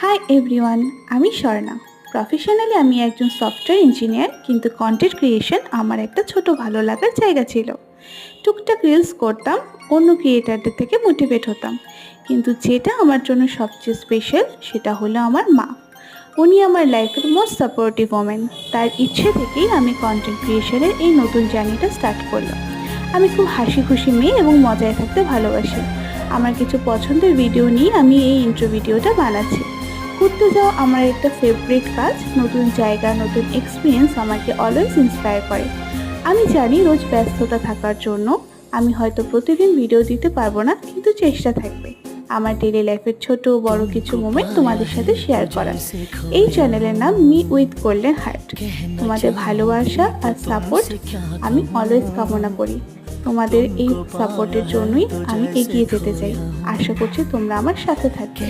Hi everyone, আমি Swarna. Professionally আমি একজন সফটওয়্যার ইঞ্জিনিয়ার, কিন্তু কন্টেন্ট ক্রিয়েশন আমার একটা ছোট ভালো লাগার জায়গা ছিল। টুকটাক রিলস করতাম, অন্য ক্রিয়েটারদের থেকে মোটিভেট হতাম। কিন্তু যেটা আমার জন্য সবচেয়ে স্পেশাল সেটা হলো আমার মা। উনি আমার লাইফের মোস্ট সাপোর্টিভ ওমেন। তার ইচ্ছে থেকেই আমি কন্টেন্ট ক্রিয়েশনের এই নতুন জার্নিটা স্টার্ট করলাম। আমি খুব হাসি খুশি মেয়ে এবং মজায় থাকতে ভালোবাসি। আমার কিছু পছন্দের ভিডিও নিয়ে আমি এই ইন্ট্রো ভিডিওটা বানাচ্ছি। ঘুরতে যাওয়া আমার একটা ফেভারিট কাজ। নতুন জায়গা, নতুন এক্সপিরিয়েন্স আমাকে অলওয়েজ ইন্সপায়ার করে। আমি জানি রোজ ব্যস্ততা থাকার জন্য আমি হয়তো প্রতিদিন ভিডিও দিতে পারবো না, কিন্তু চেষ্টা থাকবে আমার ডেইলি লাইফের ছোট বড় কিছু মোমেন্ট তোমাদের সাথে শেয়ার করার। এই চ্যানেলের নাম মি উইথ গোল্ডেন হার্ট। তোমাদের ভালোবাসা আর সাপোর্ট আমি অলওয়েজ কামনা করি। তোমাদের এই সাপোর্টের জন্যই আমি এগিয়ে যেতে চাই। আশা করছি তোমরা আমার সাথে থাকবে।